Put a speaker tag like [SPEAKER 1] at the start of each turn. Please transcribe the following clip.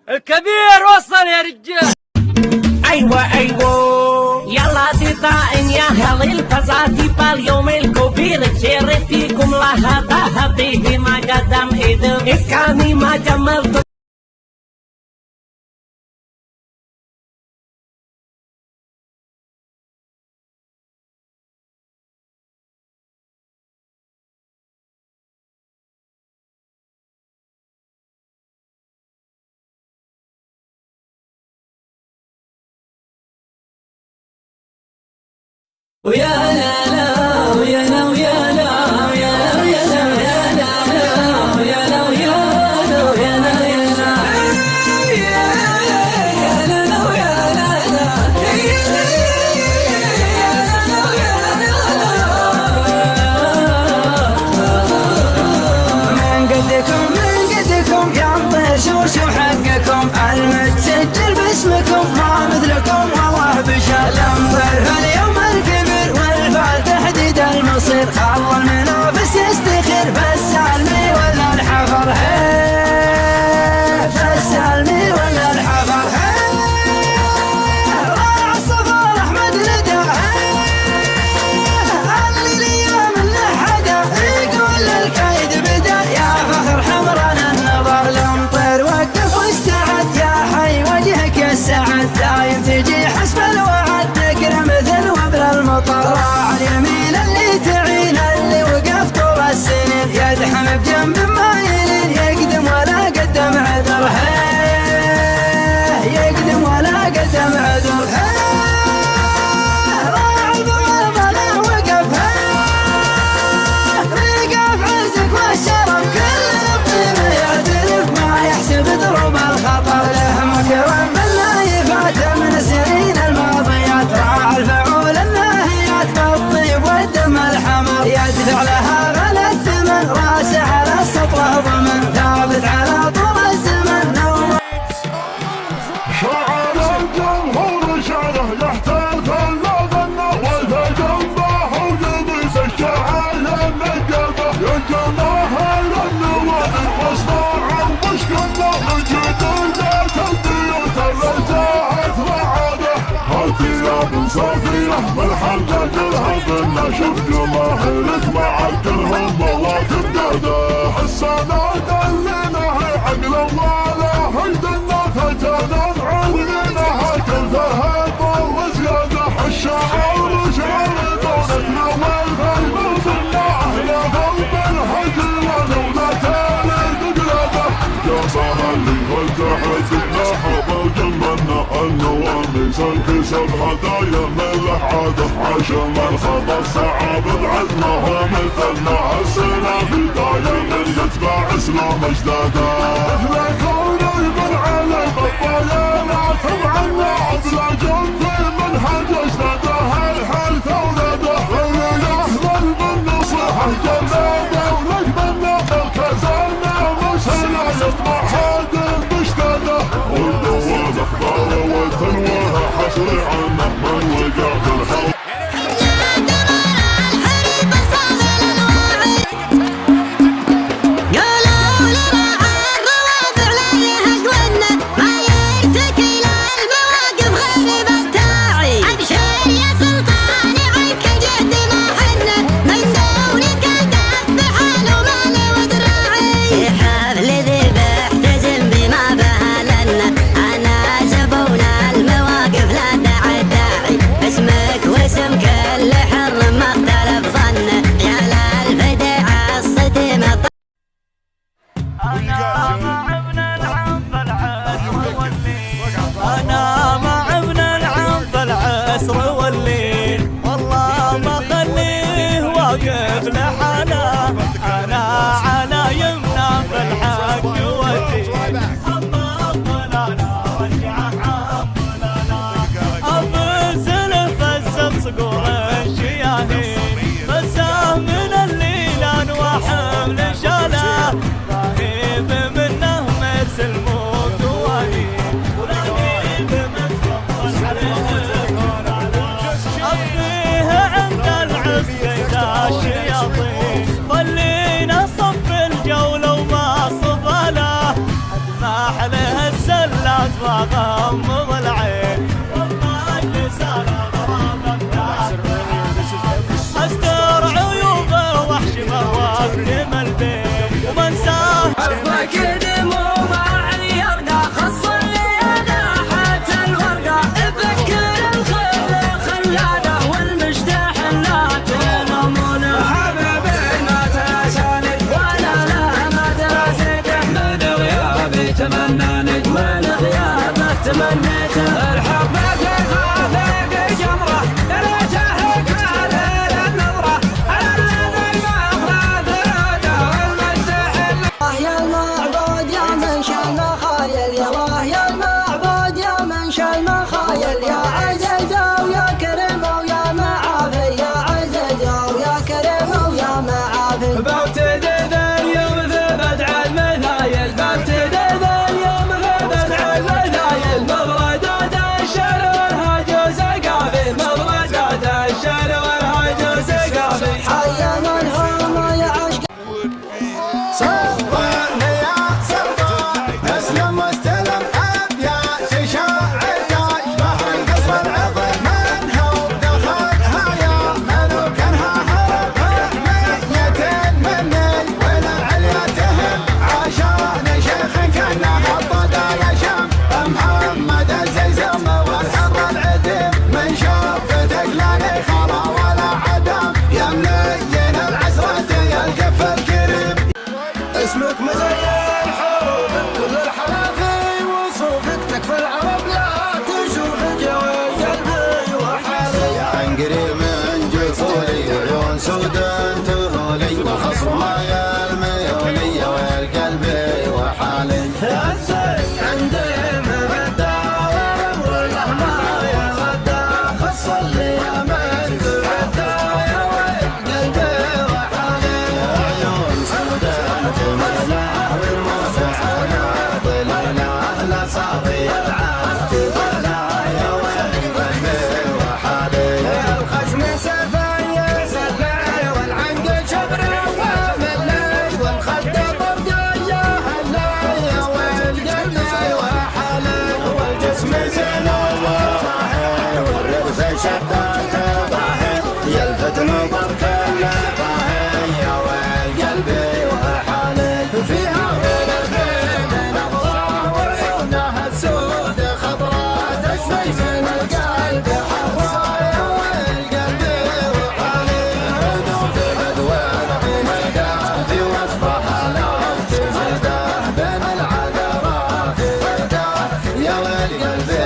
[SPEAKER 1] الكبير وصل يا رجال.
[SPEAKER 2] ايوه يلا تطاعن يا هل الفزاتي باليوم الكبير تشرف فيكم لها هطيه ما قدم ايدك اسكاني ما جملت
[SPEAKER 3] ويا لا لا ويا لا ويا لا ويا لا ويا لا ويا لا ويا لا ويا لا ويا لا يا لا لا ويا لا لا من قدكم يا طيشوش وحقكم المتسجل باسمكم ما مثلكم والله بشال انظر اليوم تحديد المصير خلى المنافس يستخير فالسالمي ولا الحفر فالسالمي ولا الحفر راعى الصفار احمد ندى اللي الايام اللي حدا يقول الكيد بدا يا فخر حمرنا النظر لمطير وقف واستعد يا حي وجهك يا السعد دايم تجي حسب الوعد تقرا مثل وبل المطر اليمين اللي تعين اللي وقف طول السنين يدحم بجنب مايلين يقدم ولا قدم عذر يقدم ولا قدم عذر راعي البغل له وقف وقف عزك والشرف كل القيمة يعترف ما يحسب دروب الخطر له مكرم بالنايفات من سنين الماضيات راعى الفعول الطيب والدم الحمر يدفع لها غلا الثمن راسه على السطوة ضمن ثابت على طول الزمن
[SPEAKER 4] شعر الجمهور شعره يحتاج لا غنى ولا جنبه ولبس الشعر النجبه يا جماهير النوادر مصنوعا مشكلة من جدودات البيوت الرجاءات وعاده هالثياب صافية بالحلقة قلها شوف جماهيرك معكرهم مواكب داده السناد اللي نهي عقل الله هيدنا فتانا عينينها كلها بر زياده الشعار شعر دونتنا والفيلم بالله يا قلب الهجر ولولتين القلاده جابها اللي والتحدينا حب جمنا النواميس انكسب هدايا من العاده عشان الخطا صعب بعزمه مثلنا السنه بدايه من يتبع اسلام اجداده مثل كون من على بطايانا تبعنا بلا جنب منهج اجداده الحل ثورده ويحمل بالنصيحه جلاده ولقبنا بالكزانه مسنا يطمع هادم بشداده والدوام اخباره وتنويها حصري عنه من وقع في الحوض
[SPEAKER 5] أنا جبونا المواقف لا تعدى
[SPEAKER 2] حبك دموع عيرنا خص الليالي حتى الورقة ذكر الخل خلانا والمجتاح لا تنمونا حبيبي ما تنساني ولا لا ما تنسيته من غيابي تمناني من غيابك تمنيته الحبك خافق جمره ليتهك على النظرة على الذي يخاف ذراده والمستحيل
[SPEAKER 3] يا المعبود يا من شاء المخايل يا الله يا المعبود يا من شاء المخايل يا عزيز ويا كريم ويا معافي يا عزيز ويا كريم ويا معافي
[SPEAKER 2] بابتدي ذا اليوم ثبت على المثايل بابتدي ذا اليوم ثبت على المثايل مبردات الشعر والهجوس قافي مبردات الشعر والهجوس قافي
[SPEAKER 3] حيا من هم يا عشق
[SPEAKER 5] صبرني يا صبر اسلم واستلم ابيات شاعرك اشبه القصر العظيم من هو دخلها يا ملوكنها هرب ميت مني والعليا تهم عشان شيخ كانه الطدا يشم محمد الزيزم والحر العديم من شوفتك لا لي خلا ولا عدم يا منين العسرة يا الكف الكريم اسمك مزين حروفك كل الحرافي وصوفك تكفى العرب لا تشوف جوي قلبي وحالي يا عنقري من جفولي عيون سود تهولي وخصمايا الميولي والقلبي وحالي الزين عندي مبدا والله ما يغدا خص لي من بعدا يا والقلبي وحالي عيون سود جميلة والمسحنة ظلنا لا صافي العهد ولا يا والقلبي وحالي الخشم سفاي سلعي والعنق شبري وملي والخد برقية هلاي يا والقلبي وحالي والجسم زين وطاهي والرغز شداد باهي يلفت نظر كل باهي يا والقلبي وحالي فيها من البين نظرة وعيونها السود خضراء تشفي من القلب حراء يا والقلبي وحالي نوف بدوان مدى في وصفها لو تزده بين العذراء في غدا يا والقلبي